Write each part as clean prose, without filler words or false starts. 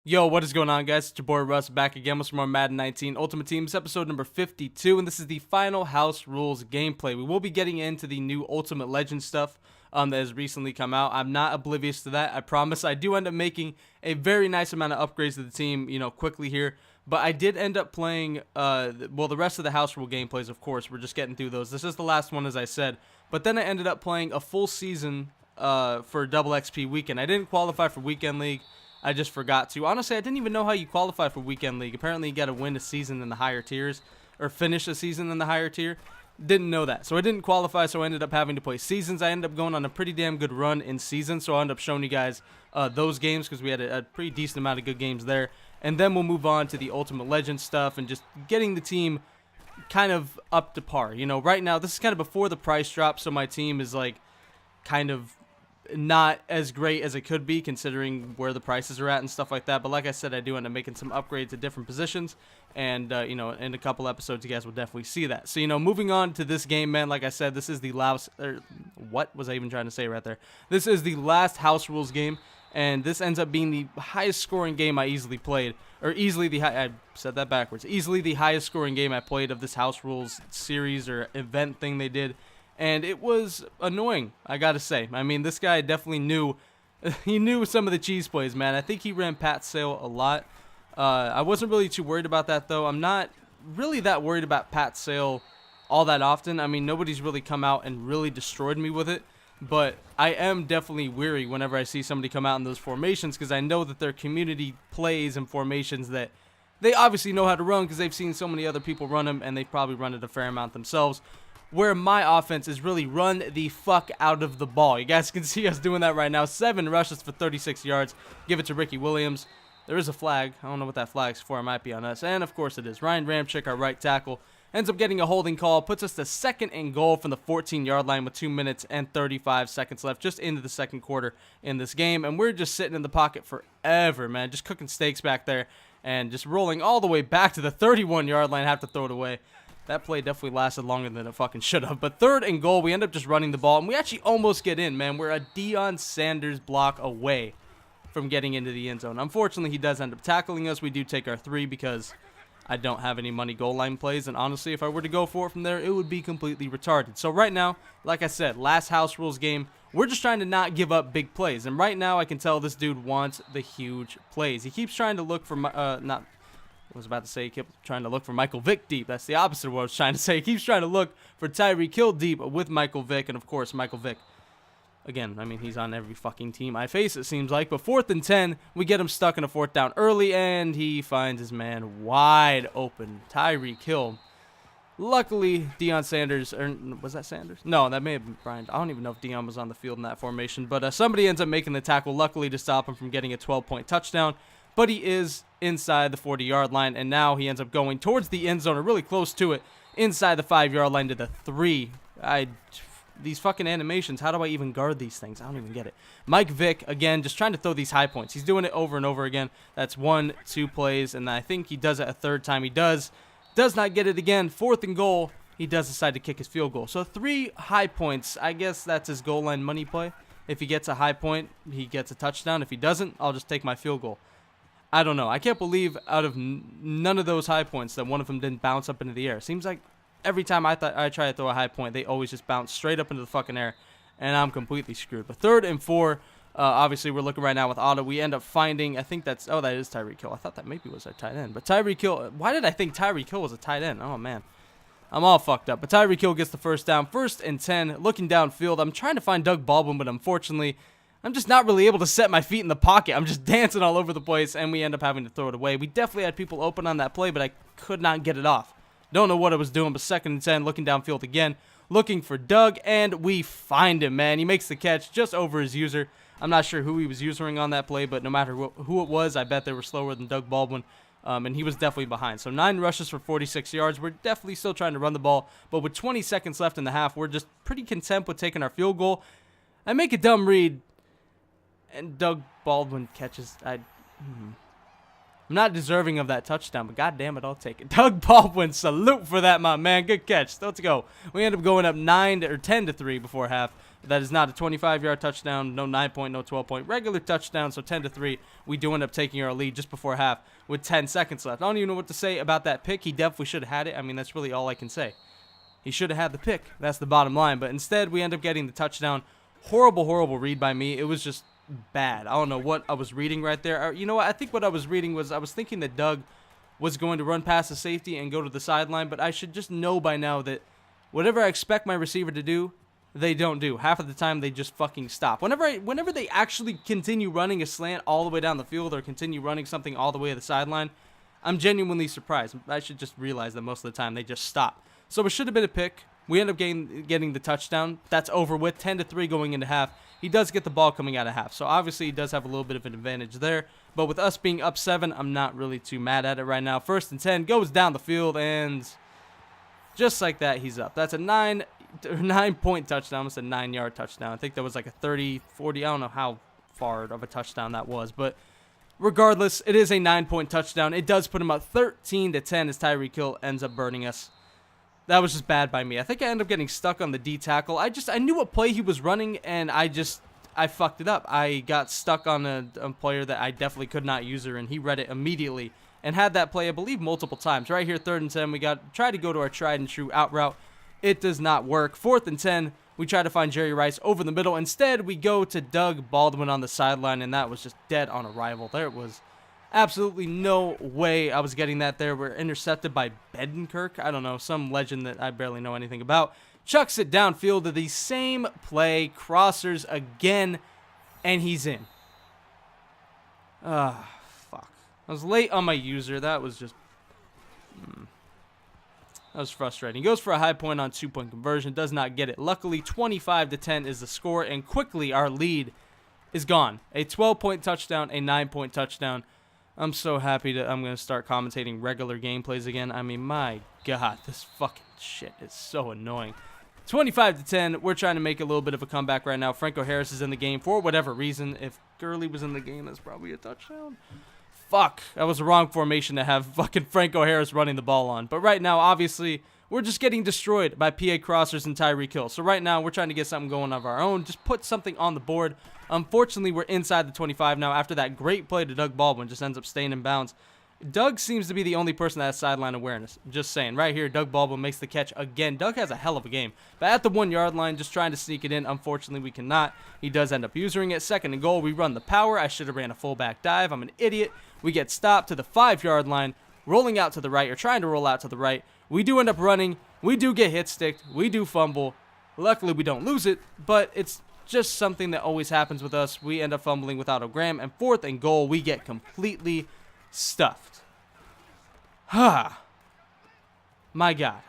Yo, what is going on, guys? It's your boy Russ back again with some more Madden 19 Ultimate Teams, episode number 52, and this is the final house rules gameplay. We will be getting into the new Ultimate Legend stuff that has recently come out. I'm not oblivious to that, I promise. I do end up making a very nice amount of upgrades to the team, quickly here. But I did end up playing, the rest of the house rule gameplays, of course. We're just getting through those. This is the last one, as I said. But then I ended up playing a full season for Double XP Weekend. I didn't qualify for Weekend League. I just forgot to. Honestly, I didn't even know how you qualify for Weekend League. Apparently, you got to win a season in the higher tiers, or finish a season in the higher tier. Didn't know that. So I didn't qualify, so I ended up having to play seasons. I ended up going on a pretty damn good run in seasons, so I'll end up showing you guys those games, because we had a pretty decent amount of good games there. And then we'll move on to the Ultimate Legend stuff, and just getting the team kind of up to par. Right now, this is kind of before the price drop, so my team is like kind of not as great as it could be considering where the prices are at and stuff like that. But like I said, I do end up making some upgrades at different positions, and in a couple episodes you guys will definitely see that. So moving on to this game, man, like I said, this is the last, what was I even trying to say right there? This is the last house rules game, and this ends up being the highest scoring game I easily played, or easily the I said that backwards, easily the highest scoring game I played of this house rules series or event thing they did. And it was annoying, I gotta say. I mean, this guy definitely knew, he knew some of the cheese plays, man. I think he ran Pat Sale a lot. I wasn't really too worried about that, though. I'm not really that worried about Pat Sale all that often. I mean, nobody's really come out and really destroyed me with it. But I am definitely weary whenever I see somebody come out in those formations, because I know that their community plays in formations that they obviously know how to run, because they've seen so many other people run them, and they've probably run it a fair amount themselves. Where my offense is really run the fuck out of the ball. You guys can see us doing that right now. 7 rushes for 36 yards. Give it to Ricky Williams. There is a flag. I don't know what that flag's for. It might be on us. And, of course, it is. Ryan Ramchick, our right tackle, ends up getting a holding call. Puts us to 2nd and goal from the 14-yard line with 2 minutes and 35 seconds left. Just into the second quarter in this game. And we're just sitting in the pocket forever, man. Just cooking steaks back there. And just rolling all the way back to the 31-yard line. Have to throw it away. That play definitely lasted longer than it fucking should have. But 3rd and goal, we end up just running the ball. And we actually almost get in, man. We're a Deion Sanders block away from getting into the end zone. Unfortunately, he does end up tackling us. We do take our 3 because I don't have any money goal line plays. And honestly, if I were to go for it from there, it would be completely retarded. So right now, like I said, last house rules game, we're just trying to not give up big plays. And right now, I can tell this dude wants the huge plays. He keeps trying to look for, I was about to say he kept trying to look for Michael Vick deep. That's the opposite of what I was trying to say. He keeps trying to look for Tyreek Hill deep with Michael Vick. And, of course, Michael Vick, again, I mean, he's on every fucking team I face, it seems like. But 4th and 10, we get him stuck in a 4th down early, and he finds his man wide open. Tyreek Hill. Luckily, Deion Sanders, or was that Sanders? No, that may have been Brian. I don't even know if Deion was on the field in that formation. But somebody ends up making the tackle, luckily, to stop him from getting a 12-point touchdown. But he is inside the 40-yard line, and now he ends up going towards the end zone, or really close to it, inside the 5-yard line to the 3. These fucking animations, how do I even guard these things? I don't even get it. Mike Vick, again, just trying to throw these high points. He's doing it over and over again. That's 1, 2 plays, and I think he does it a 3rd time. He does not get it again. 4th and goal, he does decide to kick his field goal. So 3 high points. I guess that's his goal line money play. If he gets a high point, he gets a touchdown. If he doesn't, I'll just take my field goal. I don't know. I can't believe out of none of those high points that one of them didn't bounce up into the air. Seems like every time I try to throw a high point, they always just bounce straight up into the fucking air, and I'm completely screwed. But 3rd and 4, obviously we're looking right now with Otto. We end up finding, I think that's, that is Tyreek Hill. I thought that maybe was our tight end. But Tyreek Hill, why did I think Tyreek Hill was a tight end? Oh, man. I'm all fucked up. But Tyreek Hill gets the 1st down. 1st and 10, looking downfield. I'm trying to find Doug Baldwin, but unfortunately, I'm just not really able to set my feet in the pocket. I'm just dancing all over the place, and we end up having to throw it away. We definitely had people open on that play, but I could not get it off. Don't know what I was doing, but 2nd and 10, looking downfield again, looking for Doug, and we find him, man. He makes the catch just over his user. I'm not sure who he was usering on that play, but no matter who it was, I bet they were slower than Doug Baldwin, and he was definitely behind. So 9 rushes for 46 yards. We're definitely still trying to run the ball, but with 20 seconds left in the half, we're just pretty content with taking our field goal. I make a dumb read, and Doug Baldwin catches. I'm not deserving of that touchdown, but goddamn it, I'll take it. Doug Baldwin, salute for that, my man. Good catch. Let's go. We end up going up 10 to 3 before half. That is not a 25-yard touchdown, no 9-point, no 12-point, regular touchdown. So 10-3, we do end up taking our lead just before half with 10 seconds left. I don't even know what to say about that pick. He definitely should have had it. I mean, that's really all I can say. He should have had the pick. That's the bottom line. But instead, we end up getting the touchdown. Horrible, horrible read by me. It was just bad. I don't know what I was reading right there. You know what? I think what I was reading was I was thinking that Doug was going to run past the safety and go to the sideline, but I should just know by now that whatever I expect my receiver to do, they don't do. Half of the time, they just fucking stop. Whenever they actually continue running a slant all the way down the field or continue running something all the way to the sideline, I'm genuinely surprised. I should just realize that most of the time they just stop. So it should have been a pick. We end up getting the touchdown. That's over with. 10-3 going into half. He does get the ball coming out of half. So obviously he does have a little bit of an advantage there. But with us being up 7, I'm not really too mad at it right now. 1st and 10 goes down the field, and just like that, he's up. That's a 9-point touchdown. Almost a 9-yard touchdown. I think that was like a 30, 40. I don't know how far of a touchdown that was. But regardless, it is a 9-point touchdown. It does put him up 13-10 as Tyreek Hill ends up burning us. That was just bad by me. I think I ended up getting stuck on the D tackle. I knew what play he was running, and I fucked it up. I got stuck on a player that I definitely could not use her, and he read it immediately and had that play, I believe, multiple times. Right here, 3rd and 10, we try to go to our tried and true out route. It does not work. 4th and 10, we try to find Jerry Rice over the middle. Instead, we go to Doug Baldwin on the sideline, and that was just dead on arrival. There was absolutely no way I was getting that there. We're intercepted by Bedenkirk. I don't know, some legend that I barely know anything about. Chucks it downfield to the same play. Crossers again, and he's in. Fuck. I was late on my user. That was just... That was frustrating. He goes for a high point on 2-point conversion. Does not get it. Luckily, 25-10 is the score, and quickly our lead is gone. A 12-point touchdown, a 9-point touchdown. I'm so happy that I'm going to start commentating regular gameplays again. I mean, my God, this fucking shit is so annoying. 25-10, we're trying to make a little bit of a comeback right now. Franco Harris is in the game for whatever reason. If Gurley was in the game, that's probably a touchdown. Fuck, that was the wrong formation to have fucking Franco Harris running the ball on. But right now, obviously, we're just getting destroyed by PA Crossers and Tyreek Hill. So right now, we're trying to get something going of our own. Just put something on the board. Unfortunately, we're inside the 25 now after that great play to Doug Baldwin. Just ends up staying in bounds. Doug seems to be the only person that has sideline awareness. Just saying. Right here, Doug Baldwin makes the catch again. Doug has a hell of a game. But at the 1-yard line, just trying to sneak it in. Unfortunately, we cannot. He does end up using it. 2nd and goal, we run the power. I should have ran a fullback dive. I'm an idiot. We get stopped to the 5-yard line, rolling out to the right, or trying to roll out to the right. We do end up running. We do get hit sticked. We do fumble. Luckily, we don't lose it, but it's just something that always happens with us. We end up fumbling without a gram, and 4th and goal, we get completely stuffed. My God.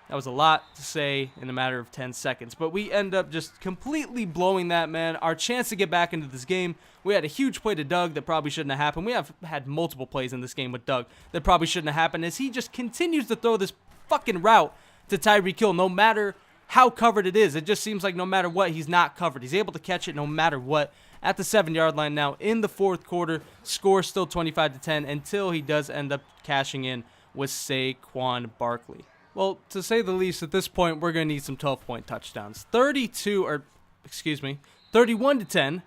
That was a lot to say in a matter of 10 seconds, but we end up just completely blowing that, man. Our chance to get back into this game, we had a huge play to Doug that probably shouldn't have happened. We have had multiple plays in this game with Doug that probably shouldn't have happened, as he just continues to throw this fucking route to Tyreek Hill no matter how covered it is. It just seems like no matter what, he's not covered. He's able to catch it no matter what. At the 7-yard line now in the 4th quarter, score still 25-10 until he does end up cashing in with Saquon Barkley. Well, to say the least, at this point, we're going to need some 12-point touchdowns. 31-10,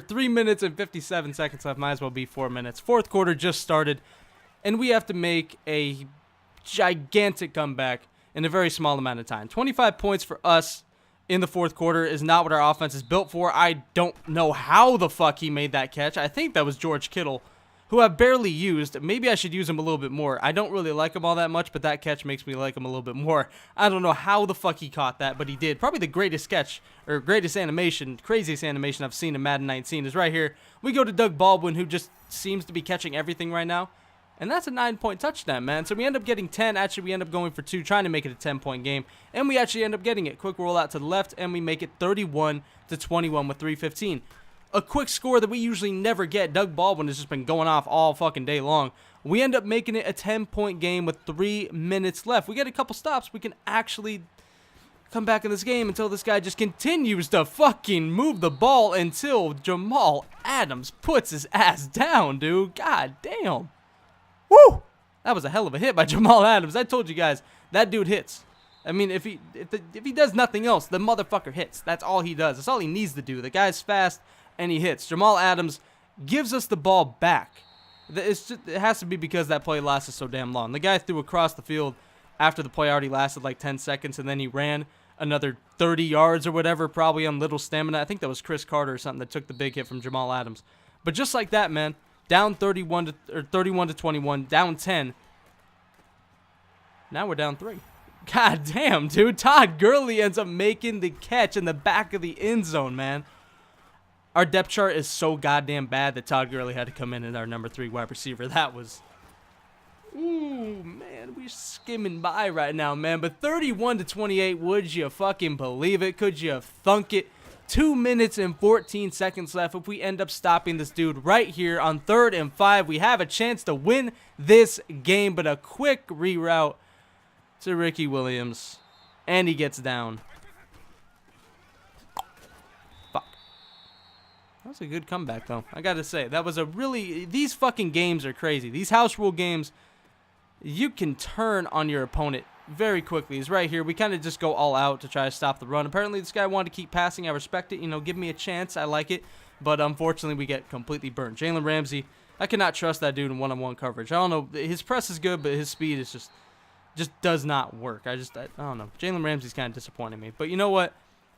3 minutes and 57 seconds left. Might as well be 4 minutes. 4th quarter just started, and we have to make a gigantic comeback in a very small amount of time. 25 points for us in the 4th quarter is not what our offense is built for. I don't know how the fuck he made that catch. I think that was George Kittle, who I've barely used. Maybe I should use him a little bit more. I don't really like him all that much, but that catch makes me like him a little bit more. I don't know how the fuck he caught that, but he did. Probably the greatest catch, or greatest animation, craziest animation I've seen in Madden 19 is right here. We go to Doug Baldwin, who just seems to be catching everything right now. And that's a 9-point touchdown, man. So we end up getting 10. Actually, we end up going for 2, trying to make it a 10-point game. And we actually end up getting it. Quick roll out to the left, and we make it 31-21 with 3:15. A quick score that we usually never get. Doug Baldwin has just been going off all fucking day long. We end up making it a 10-point game with 3 minutes left. We get a couple stops. We can actually come back in this game until this guy just continues to fucking move the ball until Jamal Adams puts his ass down, dude. God damn. Woo! That was a hell of a hit by Jamal Adams. I told you guys, that dude hits. I mean, if he does nothing else, the motherfucker hits. That's all he does. That's all he needs to do. The guy's fast and he hits. Jamal Adams gives us the ball back. It has to be because that play lasted so damn long. The guy threw across the field after the play already lasted like 10 seconds, and then he ran another 30 yards or whatever, probably on little stamina. I think that was Chris Carter or something that took the big hit from Jamal Adams. But just like that, man, down 31 to 21, down 10. Now we're down 3. God damn, dude. Todd Gurley ends up making the catch in the back of the end zone, man. Our depth chart is so goddamn bad that Todd Gurley had to come in as our number 3 wide receiver. That was... Ooh, man, we're skimming by right now, man. But 31 to 28, would you fucking believe it? Could you thunk it? 2 minutes and 14 seconds left. If we end up stopping this dude right here on 3rd and 5, we have a chance to win this game. But a quick reroute to Ricky Williams, and he gets down. Fuck. That was a good comeback, though. I gotta say, that was a really... These fucking games are crazy. These house rule games, you can turn on your opponent very quickly. He's right here. We kind of just go all out to try to stop the run. Apparently, this guy wanted to keep passing. I respect it. You know, give me a chance. I like it. But unfortunately, we get completely burned. Jalen Ramsey, I cannot trust that dude in one-on-one coverage. I don't know. His press is good, but his speed is just does not work. I don't know. Jalen Ramsey's kind of disappointing me. But you know what?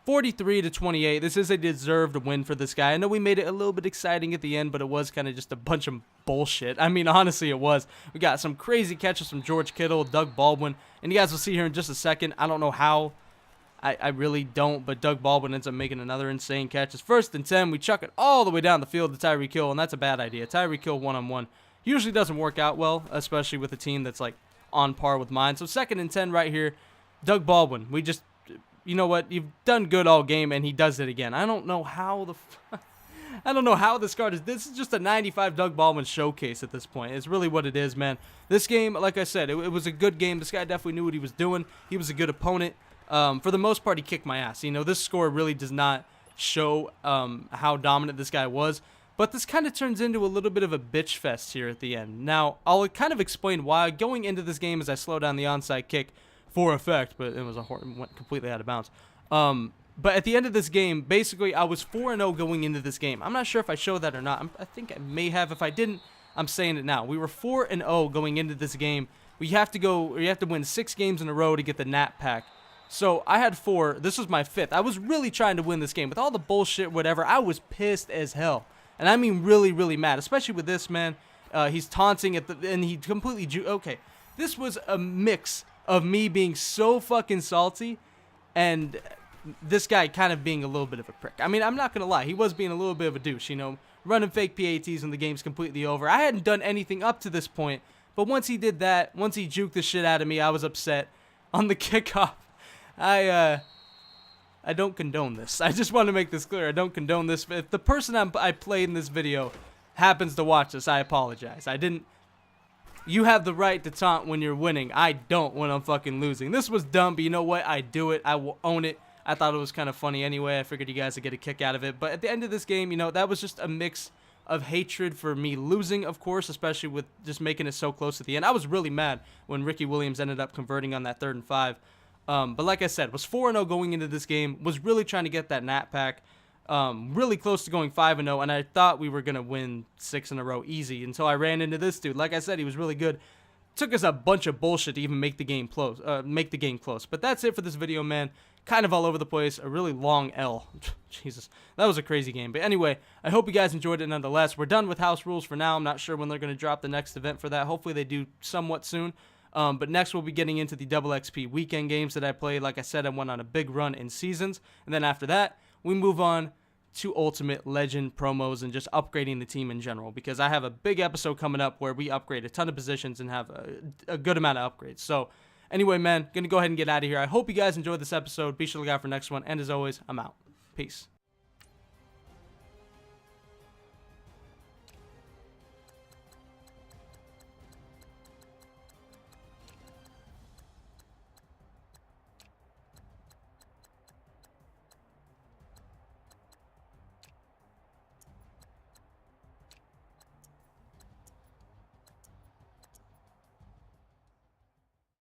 43 to 28. This is a deserved win for this guy. I know we made it a little bit exciting at the end, but it was kind of just a bunch of bullshit. I mean, honestly, it was. We got some crazy catches from George Kittle, Doug Baldwin, and you guys will see here in just a second. I don't know how. I really don't, but Doug Baldwin ends up making another insane catch. It's 1st and 10. We chuck it all the way down the field to Tyreek Hill, and that's a bad idea. Tyreek Hill one-on-one usually doesn't work out well, especially with a team that's like on par with mine. So 2nd and 10 right here. Doug Baldwin, we just, you know what? You've done good all game, and he does it again. I don't know how I don't know how this card is. This is just a 95 Doug Baldwin showcase at this point. It's really what it is, man. This game, like I said, it was a good game. This guy definitely knew what he was doing. He was a good opponent. For the most part, he kicked my ass. You know, this score really does not show how dominant this guy was. But this kind of turns into a little bit of a bitch fest here at the end. Now, I'll kind of explain why. Going into this game as I slow down the onside kick for effect, but it went completely out of bounds. But at the end of this game, basically, I was 4-0 going into this game. I'm not sure if I showed that or not. I think I may have. If I didn't, I'm saying it now. We were 4-0 going into this game. You have to win 6 games in a row to get the Nat Pack. So I had 4. This was my 5th. I was really trying to win this game. With all the bullshit, whatever, I was pissed as hell. And I mean really, really mad, especially with this, man. He's taunting and he completely... Okay, this was a mix of me being so fucking salty and this guy kind of being a little bit of a prick. I mean, I'm not going to lie. He was being a little bit of a douche, you know, running fake PATs when the game's completely over. I hadn't done anything up to this point, but once he did that, once he juked the shit out of me, I was upset. On the kickoff, I don't condone this. I just want to make this clear. I don't condone this. If the person I played in this video happens to watch this, I apologize. I didn't... You have the right to taunt when you're winning. I don't when I'm fucking losing. This was dumb, but you know what? I do it. I will own it. I thought it was kind of funny anyway. I figured you guys would get a kick out of it. But at the end of this game, you know, that was just a mix of hatred for me losing, of course, especially with just making it so close at the end. I was really mad when Ricky Williams ended up converting on that 3rd and 5. But like I said, was 4-0 going into this game, was really trying to get that Nat Pack, really close to going 5-0, and I thought we were going to win 6 in a row easy until I ran into this dude. Like I said, he was really good. Took us a bunch of bullshit to even make the game close. But that's it for this video, man. Kind of all over the place. A really long L. Jesus, that was a crazy game. But anyway, I hope you guys enjoyed it nonetheless. We're done with house rules for now. I'm not sure when they're going to drop the next event for that. Hopefully they do somewhat soon. But next we'll be getting into the double XP weekend games that I played. Like I said, I went on a big run in seasons. And then after that, we move on to Ultimate Legend promos and just upgrading the team in general. Because I have a big episode coming up where we upgrade a ton of positions and have a good amount of upgrades. So anyway, man, going to go ahead and get out of here. I hope you guys enjoyed this episode. Be sure to look out for the next one. And as always, I'm out. Peace.